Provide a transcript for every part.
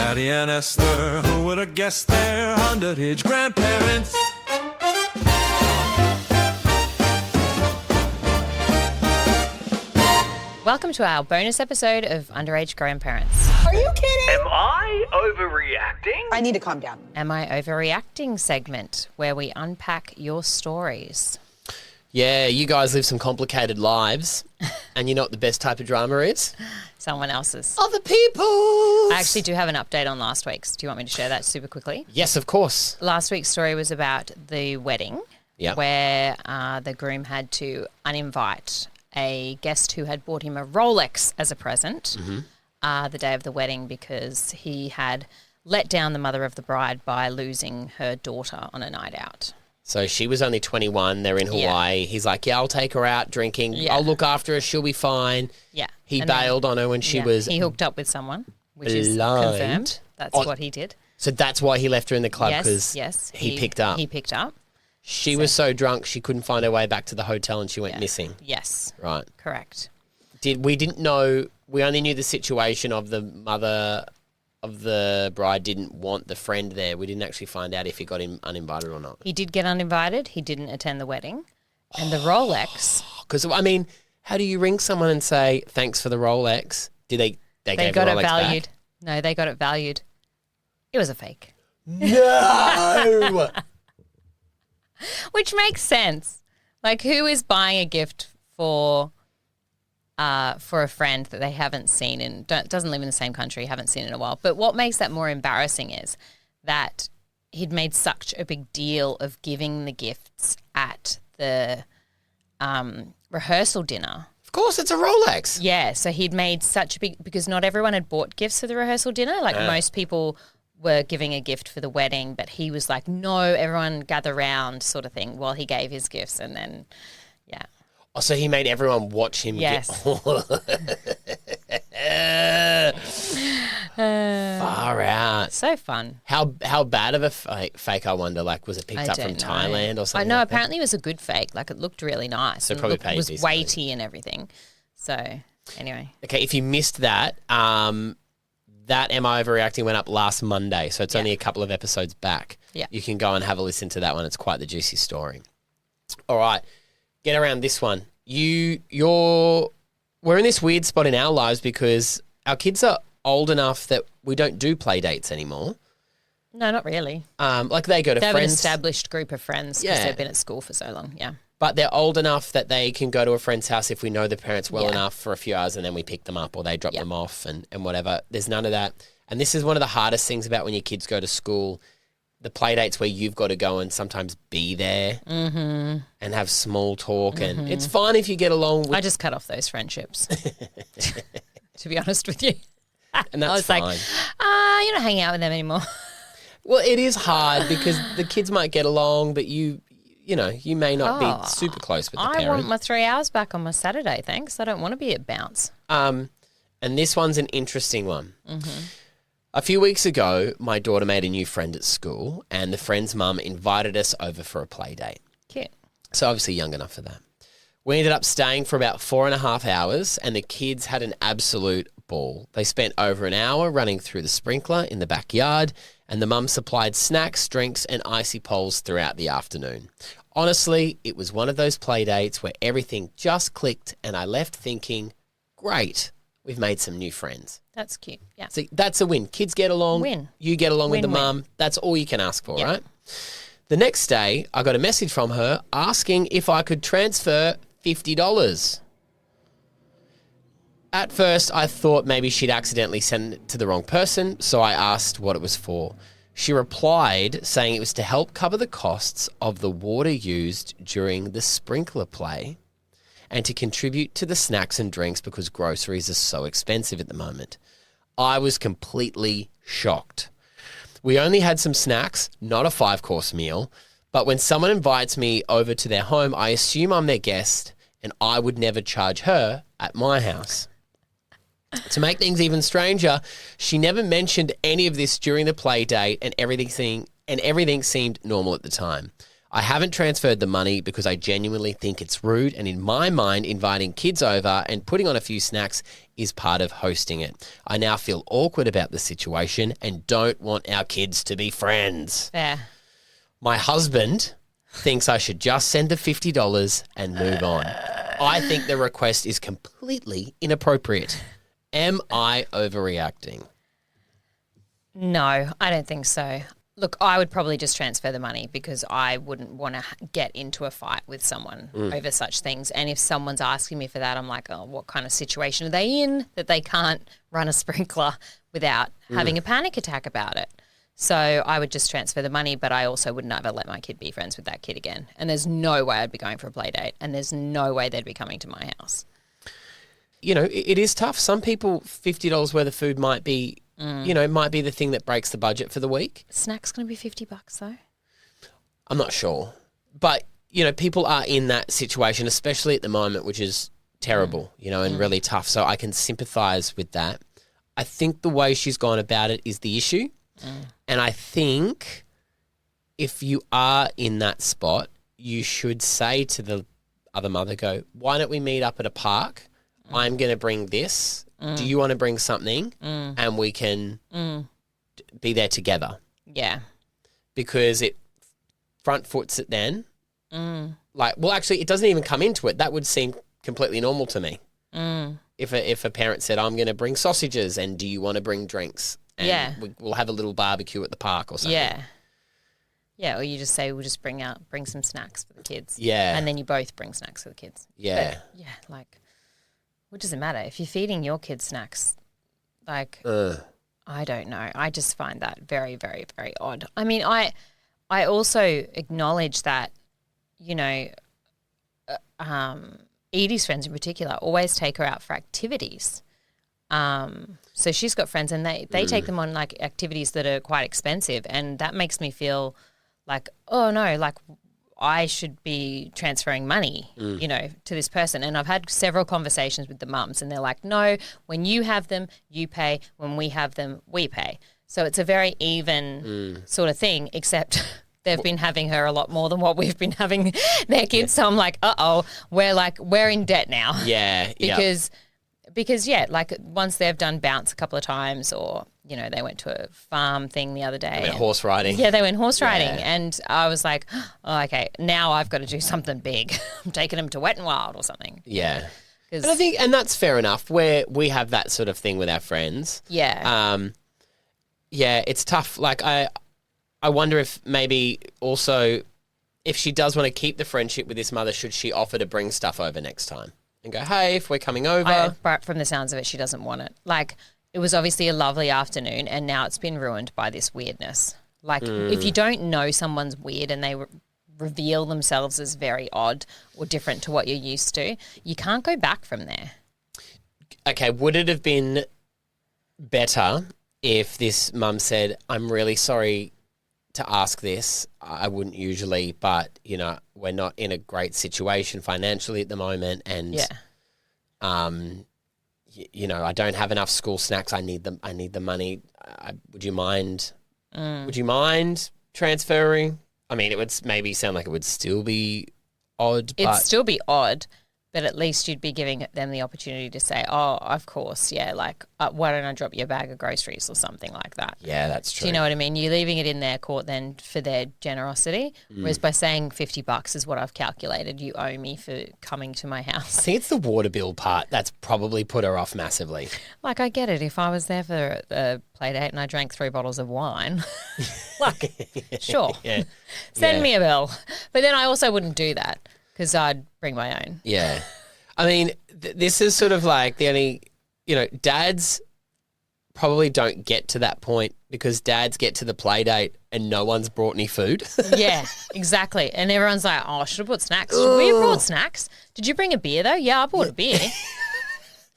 Patty and Esther, who would have guessed their underage grandparents? Welcome to our bonus episode of Underage Grandparents. Are you kidding? Am I overreacting? I need to calm down. Am I Overreacting segment where we unpack your stories. Yeah, you guys live some complicated lives, and you know what the best type of drama is? Someone else's. Other people's. I actually do have an update on last week's. Do you want me to share that super quickly? Yes, of course. Last week's story was about the wedding where the groom had to uninvite a guest who had bought him a Rolex as a present the day of the wedding because he had let down the mother of the bride by losing her daughter on a night out. So she was only 21. They're in Hawaii. Yeah. He's like, I'll take her out drinking. Yeah. I'll look after her. She'll be fine. Yeah. He And bailed on her when she was He hooked up with someone, which is blind. confirmed. That's what he did. So that's why he left her in the club because he picked up. He picked up. She was so drunk she couldn't find her way back to the hotel and she went missing. Yes. Right. Correct. We didn't know. We only knew the situation of the mother of the bride didn't want the friend there. We didn't actually find out if he got him uninvited or not. He did get uninvited. He didn't attend the wedding. And the Rolex. Because, I mean, how do you ring someone and say, thanks for the Rolex? Did they gave got the it Rolex valued. back? No, they got it valued. It was a fake. No! Which makes sense. Like, who is buying a gift for a friend that they haven't seen and doesn't live in the same country, haven't seen in a while? But what makes that more embarrassing is that he'd made such a big deal of giving the gifts at the rehearsal dinner. Of course, it's a Rolex. Yeah, so he'd made such a big – because not everyone had bought gifts for the rehearsal dinner. Like most people were giving a gift for the wedding, but he was like, no, everyone gather round sort of thing while he gave his gifts and then, yeah. Oh, so he made everyone watch him Yes. Far out. So fun. How bad of a fake, I wonder? Like, was it picked up from Thailand or something? I know, like that? apparently it was a good fake. Like, it looked really nice. So and probably it paid was decently. weighty and everything. So, anyway. Okay, if you missed that, that Am I Overreacting went up last Monday, so it's only a couple of episodes back. Yeah. You can go and have a listen to that one. It's quite the juicy story. All right, get around this one. We're in this weird spot in our lives because our kids are old enough that we don't do play dates anymore. No, not really. Like they go to They have an friends. established group of friends because Yeah. they've been at school for so long, yeah. But they're old enough that they can go to a friend's house if we know the parents well Yeah. enough for a few hours and then we pick them up or they drop Yeah. them off and whatever. There's none of that. And this is one of the hardest things about when your kids go to school, the play dates where you've got to go and sometimes be there and have small talk. And it's fine if you get along with... I just cut off those friendships, to be honest with you. and that's I was fine. like, you're not hanging out with them anymore. Well, it is hard because the kids might get along, but you may not be super close with the I parent. want my 3 hours back on my Saturday, thanks. I don't want to be at bounce. And this one's an interesting one. A few weeks ago, my daughter made a new friend at school and the friend's mum invited us over for a play date. Cute. So obviously young enough for that. We ended up staying for about 4.5 hours and the kids had an absolute ball. They spent over an hour running through the sprinkler in the backyard and the mum supplied snacks, drinks and icy poles throughout the afternoon. Honestly, it was one of those play dates where everything just clicked and I left thinking, great, we've made some new friends. That's cute. Yeah. So that's a win. Kids get along. Win. You get along with the Win-win. mum. That's all you can ask for, Yeah. right? The next day, I got a message from her asking if I could transfer $50. At first, I thought maybe she'd accidentally sent it to the wrong person, so I asked what it was for. She replied saying it was to help cover the costs of the water used during the sprinkler play and to contribute to the snacks and drinks because groceries are so expensive at the moment. I was completely shocked. We only had some snacks, not a 5-course meal, but when someone invites me over to their home, I assume I'm their guest and I would never charge her at my house. To make things even stranger, she never mentioned any of this during the play date and everything seemed normal at the time. I haven't transferred the money because I genuinely think it's rude, and in my mind, inviting kids over and putting on a few snacks is part of hosting it. I now feel awkward about the situation and don't want our kids to be friends. Fair. My husband thinks I should just send the $50 and move on. I think the request is completely inappropriate. Am I overreacting? No, I don't think so. Look, I would probably just transfer the money because I wouldn't want to get into a fight with someone over such things. And if someone's asking me for that, I'm like, oh, what kind of situation are they in that they can't run a sprinkler without having a panic attack about it? So I would just transfer the money, but I also would never let my kid be friends with that kid again. And there's no way I'd be going for a play date, and there's no way they'd be coming to my house. You know, it is tough. Some people, $50 worth of food might be, might be the thing that breaks the budget for the week. Snack's going to be $50 though. I'm not sure. But, people are in that situation, especially at the moment, which is terrible, and really tough. So I can sympathise with that. I think the way she's gone about it is the issue. And I think if you are in that spot, you should say to the other mother, why don't we meet up at a park? I'm going to bring this. Do you want to bring something? And we can be there together. Yeah. Because it front foots it then. Actually, it doesn't even come into it. That would seem completely normal to me. If a parent said, I'm going to bring sausages and do you want to bring drinks? And we'll have a little barbecue at the park or something. Yeah. Yeah, or you just say, we'll just bring some snacks for the kids. Yeah. And then you both bring snacks for the kids. Yeah. But, what does it matter? If you're feeding your kids snacks, I don't know. I just find that very, very, very odd. I mean, I also acknowledge that, Edie's friends in particular always take her out for activities. So she's got friends and they take them on activities that are quite expensive, and that makes me feel like, oh no, I should be transferring money, to this person. And I've had several conversations with the mums and they're like, no, when you have them, you pay. When we have them, we pay. So it's a very even sort of thing, except they've been having her a lot more than what we've been having their kids. So I'm like, we're in debt now. Yeah. Because once they've done bounce a couple of times, or, they went to a farm thing the other day. They went horse riding. Yeah, they went horse riding. And I was like, oh, okay, now I've got to do something big. I'm taking them to Wet and Wild or something. Yeah. And I think, and that's fair enough, where we have that sort of thing with our friends. Yeah. It's tough. I wonder if maybe also, if she does want to keep the friendship with this mother, should she offer to bring stuff over next time? And go, hey, if we're coming over. But from the sounds of it, she doesn't want it. It was obviously a lovely afternoon, and now it's been ruined by this weirdness. If you don't know someone's weird and they reveal themselves as very odd or different to what you're used to, you can't go back from there. Okay, would it have been better if this mum said, I'm really sorry to ask this, I wouldn't usually, but, we're not in a great situation financially at the moment, and, I don't have enough school snacks. I need the money. Would you mind? Would you mind transferring? I mean, it would maybe sound like it would still be odd. It'd still be odd, but at least you'd be giving them the opportunity to say, oh, of course, yeah, why don't I drop you a bag of groceries or something like that? Yeah, that's true. Do you know what I mean? You're leaving it in their court then for their generosity, whereas by saying $50 is what I've calculated you owe me for coming to my house. I think it's the water bill part that's probably put her off massively. I get it. If I was there for a play date and I drank 3 bottles of wine, sure, send me a bill. But then I also wouldn't do that, because I'd bring my own. Yeah. I mean, this is sort of the only, dads probably don't get to that point because dads get to the play date and no one's brought any food. Yeah, exactly. And everyone's like, oh, I should have brought snacks. Should we have brought snacks? Did you bring a beer, though? Yeah, I bought a beer.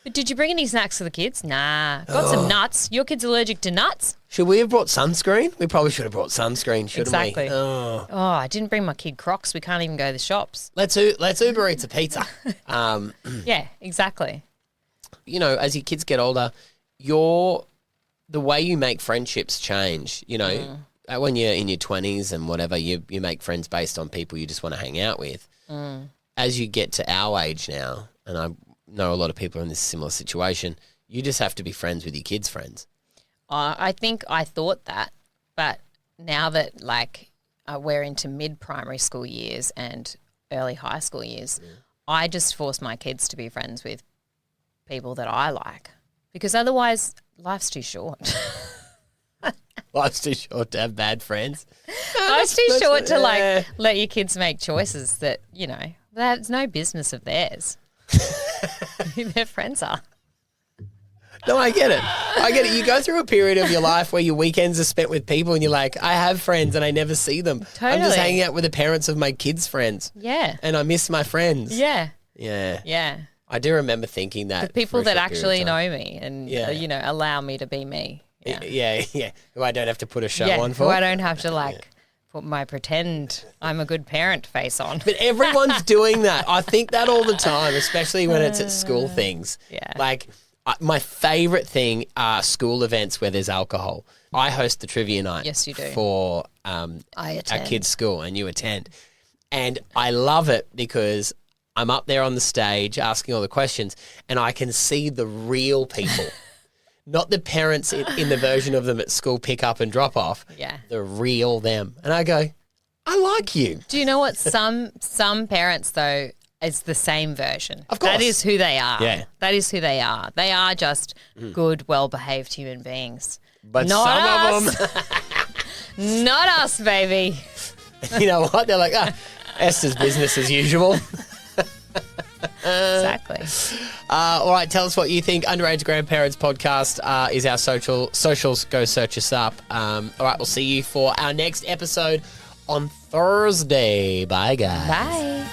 But did you bring any snacks for the kids? Nah. Got some nuts. Your kid's allergic to nuts? Should we have brought sunscreen? We probably should have brought sunscreen, shouldn't we? Exactly. Oh, I didn't bring my kid Crocs. We can't even go to the shops. Let's Uber Eats a pizza. Yeah, exactly. As your kids get older, the way you make friendships change. when you're in your 20s and whatever, you make friends based on people you just want to hang out with. As you get to our age now, and I know a lot of people are in this similar situation, you just have to be friends with your kids' friends. I think I thought that, but now that we're into mid-primary school years and early high school years, I just force my kids to be friends with people that I like, because otherwise life's too short. Life's too short to have bad friends. Life's too short to let your kids make choices that, that's no business of theirs. Who their friends are. No, I get it. You go through a period of your life where your weekends are spent with people and you're like, I have friends and I never see them. Totally. I'm just hanging out with the parents of my kids' friends. Yeah. And I miss my friends. Yeah. Yeah. Yeah. I do remember thinking that. The people for a that short period actually of time. know me and, allow me to be me. Yeah. Yeah. Who I don't have to put a show Yeah, on for. who I don't have to put my pretend I'm a good parent face on. But everyone's doing that. I think that all the time, especially when it's at school things. Yeah. Like, my favourite thing are school events where there's alcohol. I host the trivia night. Yes, you do. For I our attend. kids' school, and you attend. And I love it because I'm up there on the stage asking all the questions, and I can see the real people. Not the parents in the version of them at school pick up and drop off. Yeah. The real them. And I go, I like you. Do you know what? Some parents, though, is the same version. Of course. That is who they are. Yeah. That is who they are. They are just good, well-behaved human beings. But Not some us. of them, Not us, baby. you know what? They're like, Esther's business as usual. Exactly. All right, tell us what you think. Underage Grandparents Podcast is our socials. Go search us up. All right, we'll see you for our next episode on Thursday. Bye, guys. Bye.